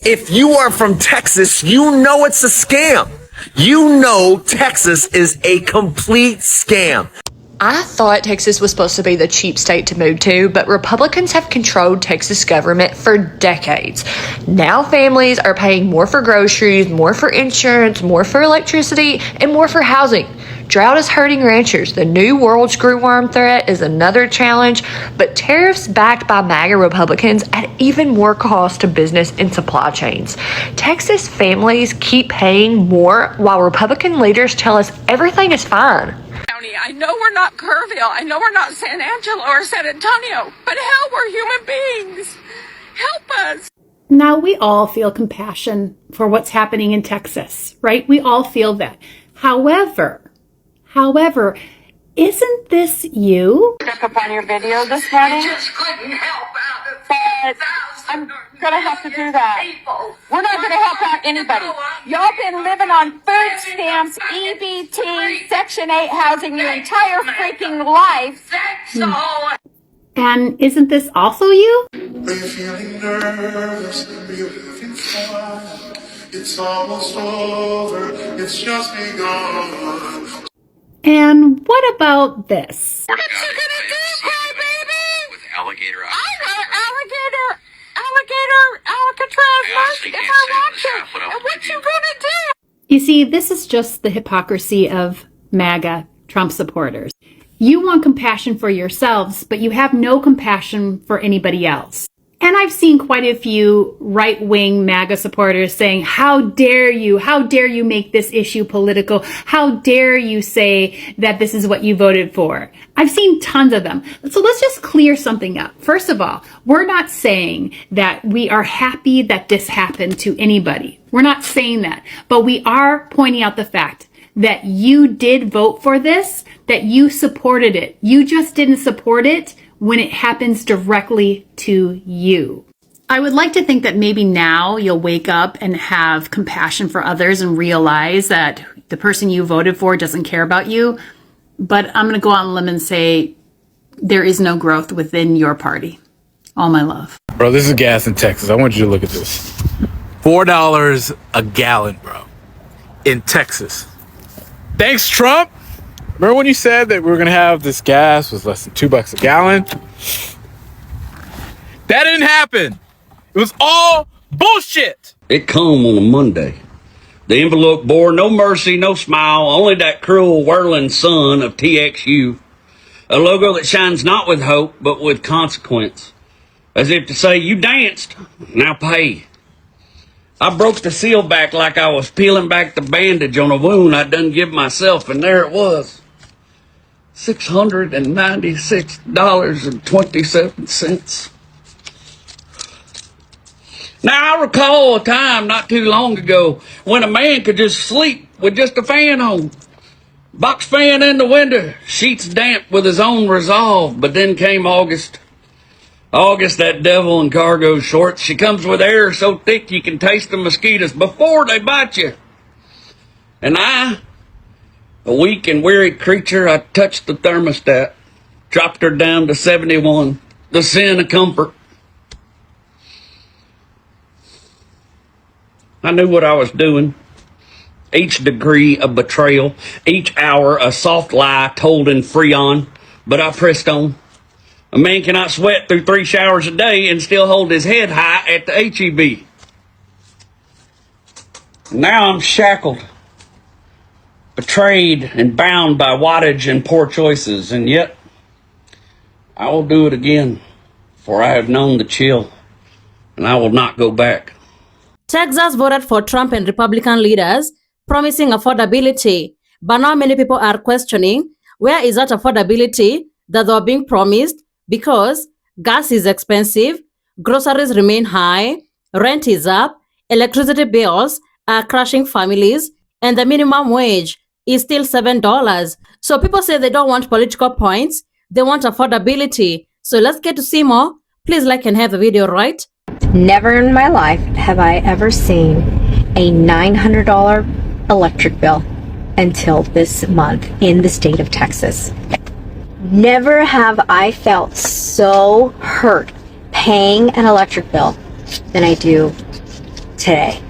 If you are from Texas, you know it's a scam. You know Texas is a complete scam. I thought Texas was supposed to be the cheap state to move to, but Republicans have controlled Texas government for decades. Now families are paying more for groceries, more for insurance, more for electricity, and more for housing. Drought is hurting ranchers. The new world screwworm threat is another challenge, but tariffs backed by MAGA Republicans add even more cost to business and supply chains. Texas families keep paying more while Republican leaders tell us everything is fine. I know we're not Kerrville. I know we're not San Angelo or San Antonio, but hell, we're human beings. Help us. Now, we all feel compassion for what's happening in Texas, right? We all feel that. However, isn't this you? Pick up on your video this morning. Just couldn't help out. But I'm gonna have to do that. We're not gonna help out anybody. Y'all been living on food stamps, EBT, Section 8 housing your entire freaking life. And isn't this also you? Are you feeling nervous? Are you having fun? It's almost over. It's just begun. And what about this? What you gonna do, crybaby? With alligator eyes. I want Alcatraz mush if I want to. And what you gonna do? You see, this is just the hypocrisy of MAGA Trump supporters. You want compassion for yourselves, but you have no compassion for anybody else. And I've seen quite a few right-wing MAGA supporters saying, how dare you make this issue political? How dare you say that this is what you voted for? I've seen tons of them. So let's just clear something up. First of all, we're not saying that we are happy that this happened to anybody. We're not saying that, but we are pointing out the fact that you did vote for this, that you supported it. You just didn't support it when it happens directly to you. I would like to think that maybe now you'll wake up and have compassion for others and realize that the person you voted for doesn't care about you. But I'm going to go out on a limb and say there is no growth within your party. All my love. Bro, this is gas in Texas. I want you to look at this. $4 a gallon, bro. In Texas. Thanks, Trump. Remember when you said that we were going to have this gas was less than $2 a gallon? That didn't happen. It was all bullshit. It come on a Monday. The envelope bore no mercy, no smile, only that cruel whirling sun of TXU. A logo that shines not with hope, but with consequence. As if to say, you danced, now pay. I broke the seal back like I was peeling back the bandage on a wound I'd done give myself, and there it was. $696.27. Now, I recall a time not too long ago when a man could just sleep with just a fan on. Box fan in the window, sheets damp with his own resolve. But then came August. August, that devil in cargo shorts. She comes with air so thick you can taste the mosquitoes before they bite you. And I, a weak and weary creature, I touched the thermostat, dropped her down to 71, the sin of comfort. I knew what I was doing. Each degree of betrayal, each hour a soft lie told in Freon, but I pressed on. A man cannot sweat through 3 showers a day and still hold his head high at the HEB. Now I'm shackled, betrayed and bound by wattage and poor choices, and yet I will do it again, for I have known the chill, and I will not go back. Texas voted for Trump and Republican leaders, promising affordability, but now many people are questioning where is that affordability that they were being promised, because gas is expensive, groceries remain high, rent is up, electricity bills are crushing families, and the minimum wage is still $7. So people say they don't want political points, they want affordability. So let's get to see more. Please like and have the video, right? Never in my life have I ever seen a $900 electric bill until this month in the state of Texas. Never have I felt so hurt paying an electric bill than I do today.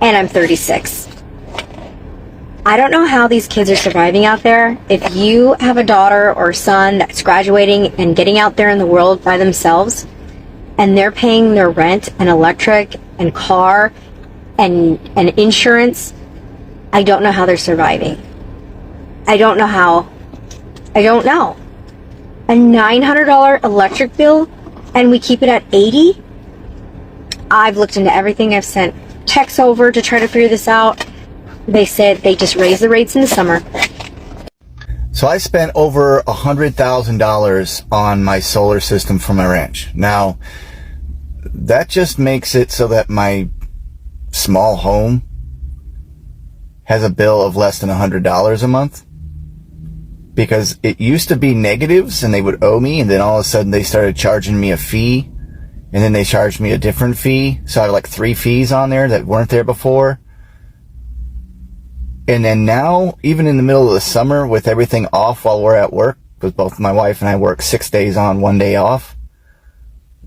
And I'm 36. I don't know how these kids are surviving out there. If you have a daughter or son that's graduating and getting out there in the world by themselves, and they're paying their rent and electric and car and insurance, I don't know how they're surviving. I don't know how. I don't know. A $900 electric bill, and we keep it at 80? I've looked into everything. I've sent texts over to try to figure this out. They said they just raise the rates in the summer. So I spent over $100,000 on my solar system for my ranch. Now, that just makes it so that my small home has a bill of less than $100 a month. Because it used to be negatives and they would owe me, and then all of a sudden they started charging me a fee, and then they charged me a different fee. So I had like 3 fees on there that weren't there before. And then now, even in the middle of the summer with everything off while we're at work, because both my wife and I work 6 days on, 1 day off,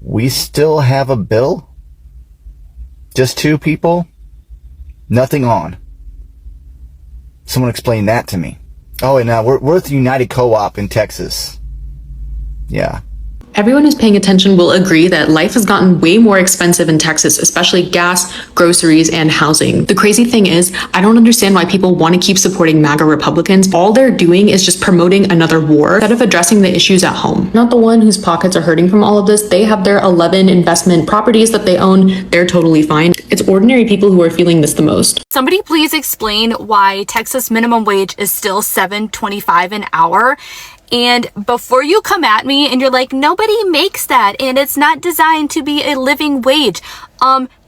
we still have a bill. Just 2 people, nothing on. Someone explain that to me. Oh, and we're with United Co-op in Texas. Yeah. Everyone who's paying attention will agree that life has gotten way more expensive in Texas, especially gas, groceries, and housing. The crazy thing is, I don't understand why people want to keep supporting MAGA Republicans. All they're doing is just promoting another war instead of addressing the issues at home. Not the one whose pockets are hurting from all of this. They have their 11 investment properties that they own. They're totally fine. It's ordinary people who are feeling this the most. Somebody please explain why Texas minimum wage is still $7.25 an hour. And before you come at me and you're like, nobody makes that and it's not designed to be a living wage.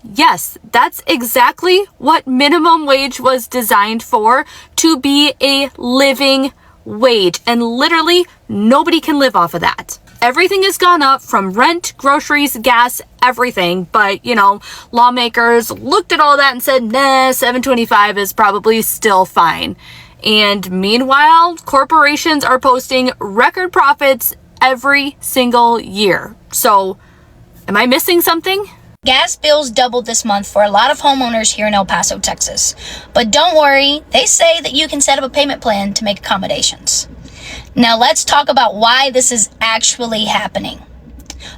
Yes, that's exactly what minimum wage was designed for, to be a living wage. And literally nobody can live off of that. Everything has gone up, from rent, groceries, gas, everything. But, you know, lawmakers looked at all that and said, nah, $7.25 is probably still fine. And meanwhile, corporations are posting record profits every single year. So, am I missing something? Gas bills doubled this month for a lot of homeowners here in El Paso, Texas. But don't worry, they say that you can set up a payment plan to make accommodations. Now let's talk about why this is actually happening.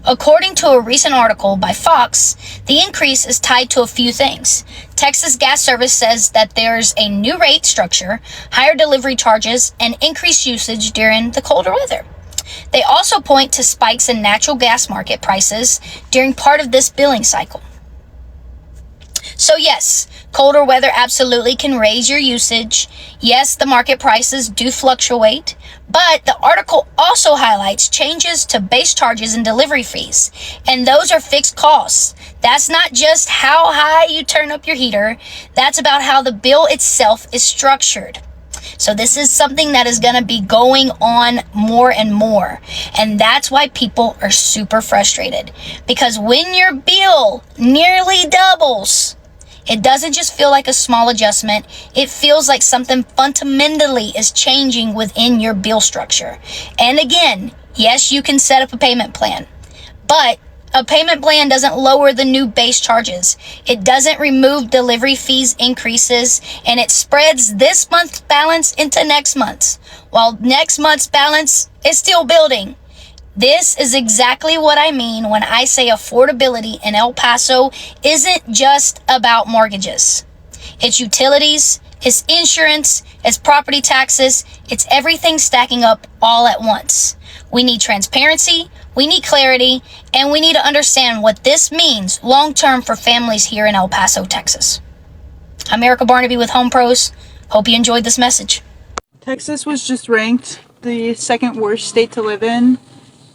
According to a recent article by Fox, the increase is tied to a few things. Texas Gas Service says that there's a new rate structure, higher delivery charges, and increased usage during the colder weather. They also point to spikes in natural gas market prices during part of this billing cycle. So yes, colder weather absolutely can raise your usage. Yes, the market prices do fluctuate, but the article also highlights changes to base charges and delivery fees, and those are fixed costs. That's not just how high you turn up your heater, that's about how the bill itself is structured. So this is something that is going to be going on more and more. And that's why people are super frustrated. Because when your bill nearly doubles, it doesn't just feel like a small adjustment. It feels like something fundamentally is changing within your bill structure. And again, yes, you can set up a payment plan. But a payment plan doesn't lower the new base charges. It doesn't remove delivery fees increases, and it spreads this month's balance into next month's, while next month's balance is still building. This is exactly what I mean when I say affordability in El Paso isn't just about mortgages. It's utilities, it's insurance, it's property taxes, it's everything stacking up all at once. We need transparency, we need clarity, and we need to understand what this means long-term for families here in El Paso, Texas. I'm Erica Barnaby with Home Pros. Hope you enjoyed this message. Texas was just ranked the second worst state to live in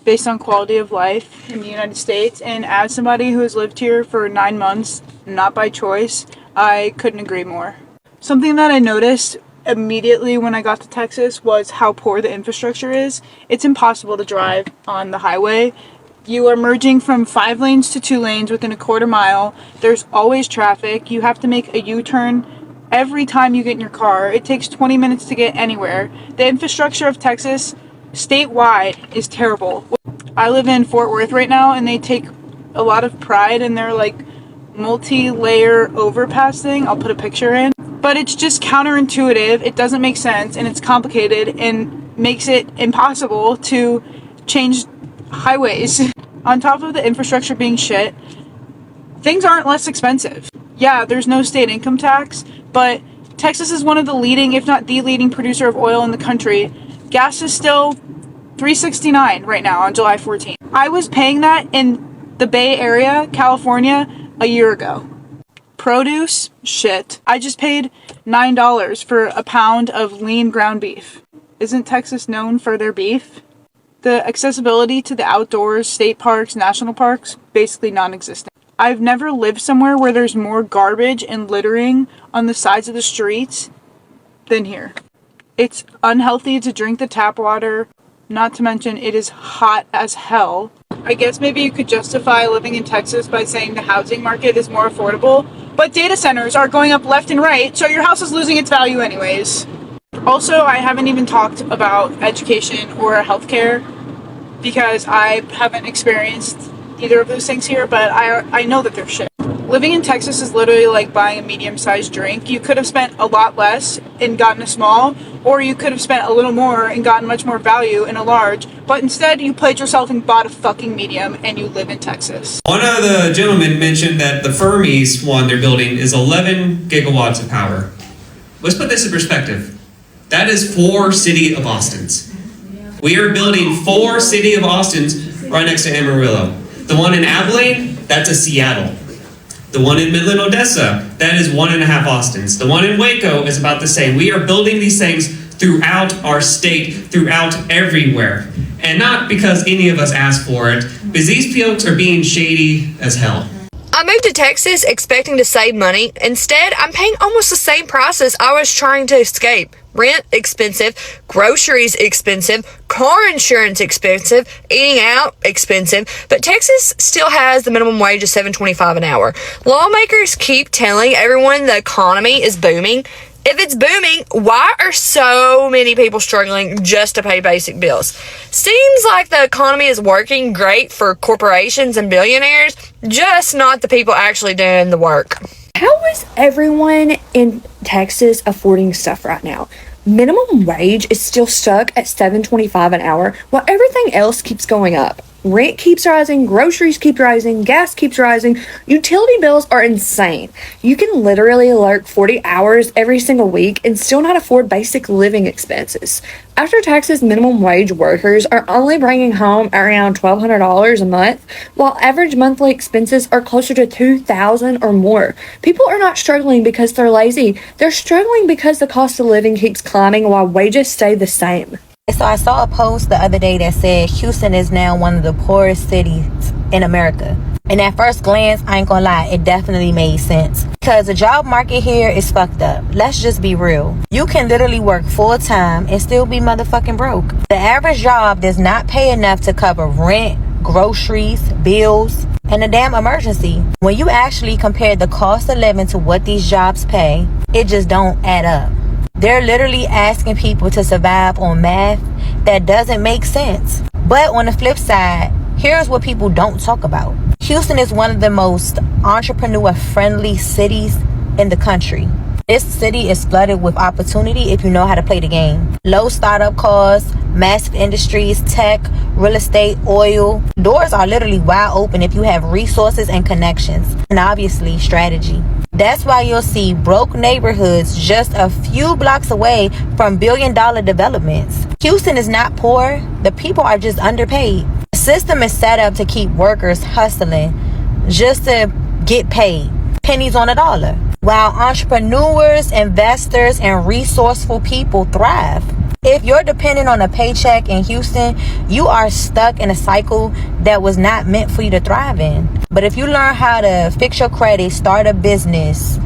based on quality of life in the United States. And as somebody who has lived here for 9 months, not by choice, I couldn't agree more. Something that I noticed immediately when I got to Texas was how poor the infrastructure is. It's impossible to drive on the highway. You are merging from 5 lanes to 2 lanes within a quarter mile. There's always traffic. You have to make a U-turn every time you get in your car. It takes 20 minutes to get anywhere. The infrastructure of Texas statewide is terrible. I live in Fort Worth right now, and they take a lot of pride in their multi-layer overpass thing. I'll put a picture in. But it's just counterintuitive. It doesn't make sense, and it's complicated and makes it impossible to change highways. On top of the infrastructure being shit, things aren't less expensive. Yeah, there's no state income tax, but Texas is one of the leading, if not the leading producer of oil in the country. Gas is still $3.69 right now on July 14th. I was paying that in the Bay Area, California, a year ago. Produce, shit. I just paid $9 for a pound of lean ground beef. Isn't Texas known for their beef? The accessibility to the outdoors, state parks, national parks, basically non-existent. I've never lived somewhere where there's more garbage and littering on the sides of the streets than here. It's unhealthy to drink the tap water, not to mention it is hot as hell. I guess maybe you could justify living in Texas by saying the housing market is more affordable, but data centers are going up left and right, so your house is losing its value anyways. Also, I haven't even talked about education or healthcare because I haven't experienced either of those things here, but I know that they're shit. Living in Texas is literally like buying a medium-sized drink. You could have spent a lot less and gotten a small, or you could have spent a little more and gotten much more value in a large, but instead you played yourself and bought a fucking medium and you live in Texas. One of the gentlemen mentioned that the Fermis one they're building is 11 gigawatts of power. Let's put this in perspective. That is 4 city of Austins. We are building 4 city of Austins right next to Amarillo. The one in Abilene, that's a Seattle. The one in Midland, Odessa, that is 1.5 Austins. The one in Waco is about the same. We are building these things throughout our state, throughout everywhere. And not because any of us asked for it, because these folks are being shady as hell. I moved to Texas expecting to save money. Instead, I'm paying almost the same prices I was trying to escape. Rent expensive, groceries expensive, car insurance expensive, eating out expensive, but Texas still has the minimum wage of $7.25 an hour. Lawmakers keep telling everyone the economy is booming. If it's booming, why are so many people struggling just to pay basic bills? Seems like the economy is working great for corporations and billionaires, just not the people actually doing the work. How is everyone in Texas affording stuff right now? Minimum wage is still stuck at $7.25 an hour, while everything else keeps going up. Rent keeps rising, groceries keep rising, gas keeps rising, utility bills are insane. You can literally work 40 hours every single week and still not afford basic living expenses. After taxes, minimum wage workers are only bringing home around $1,200 a month, while average monthly expenses are closer to $2,000 or more. People are not struggling because they're lazy. They're struggling because the cost of living keeps climbing while wages stay the same. So I saw a post the other day that said Houston is now one of the poorest cities in America. And at first glance, I ain't gonna lie, it definitely made sense. Because the job market here is fucked up. Let's just be real. You can literally work full time and still be motherfucking broke. The average job does not pay enough to cover rent, groceries, bills, and a damn emergency. When you actually compare the cost of living to what these jobs pay, it just don't add up. They're literally asking people to survive on math that doesn't make sense. But on the flip side, here's what people don't talk about. Houston is one of the most entrepreneur-friendly cities in the country. This city is flooded with opportunity if you know how to play the game. Low startup costs, massive industries, tech, real estate, oil. Doors are literally wide open if you have resources and connections. And obviously, strategy. That's why you'll see broke neighborhoods just a few blocks away from billion-dollar developments. Houston is not poor. The people are just underpaid. The system is set up to keep workers hustling just to get paid. Pennies on a dollar. While entrepreneurs, investors, and resourceful people thrive. If you're dependent on a paycheck in Houston, you are stuck in a cycle that was not meant for you to thrive in. But if you learn how to fix your credit, start a business,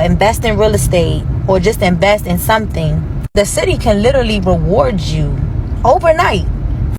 invest in real estate, or just invest in something, the city can literally reward you overnight.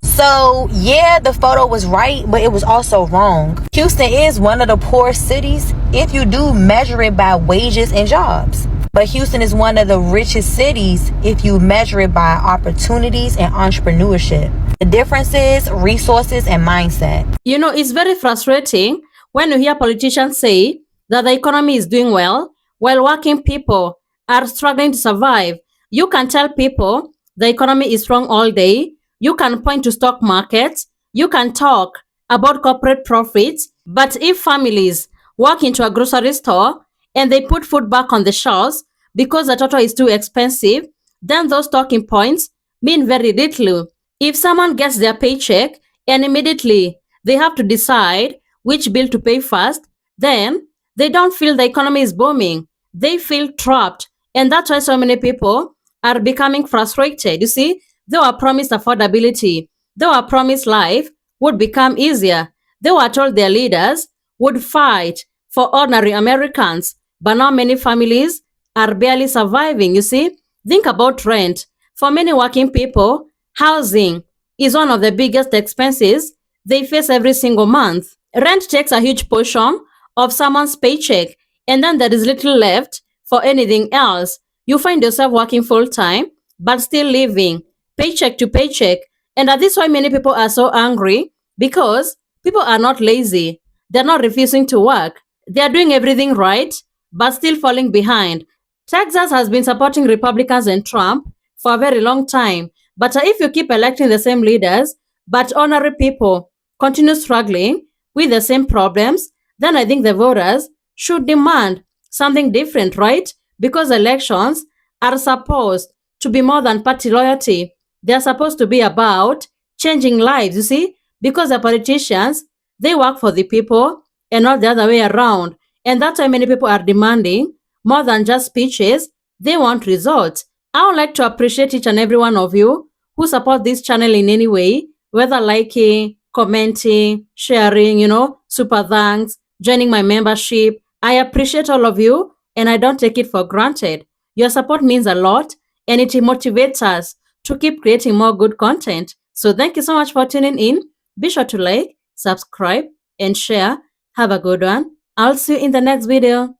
So yeah, the photo was right, but it was also wrong. Houston is one of the poorest cities if you do measure it by wages and jobs. But Houston is one of the richest cities if you measure it by opportunities and entrepreneurship. The difference is resources and mindset. You know, it's very frustrating when you hear politicians say that the economy is doing well, while working people are struggling to survive. You can tell people the economy is strong all day. You can point to stock markets. You can talk about corporate profits. But if families walk into a grocery store and they put food back on the shelves because the total is too expensive, then those talking points mean very little. If someone gets their paycheck and immediately they have to decide which bill to pay first, then they don't feel the economy is booming. They feel trapped. And that's why so many people are becoming frustrated. You see, they were promised affordability. They were promised life would become easier. They were told their leaders would fight for ordinary Americans. But now many families are barely surviving. You see, think about rent. For many working people, housing is one of the biggest expenses they face every single month. Rent takes a huge portion of someone's paycheck, and then there is little left for anything else. You find yourself working full time, but still living paycheck to paycheck. And that is why many people are so angry, because people are not lazy. They're not refusing to work. They are doing everything right, but still falling behind. Texas has been supporting Republicans and Trump for a very long time. But if you keep electing the same leaders, but ordinary people continue struggling with the same problems, then I think the voters should demand something different, right? Because elections are supposed to be more than party loyalty. They are supposed to be about changing lives, you see? Because the politicians, they work for the people and not the other way around. And that's why many people are demanding more than just speeches. They want results. I would like to appreciate each and every one of you who support this channel in any way, whether liking, commenting, sharing, super thanks, joining my membership. I appreciate all of you and I don't take it for granted. Your support means a lot and it motivates us to keep creating more good content. So thank you so much for tuning in. Be sure to like, subscribe, and share. Have a good one. I'll see you in the next video.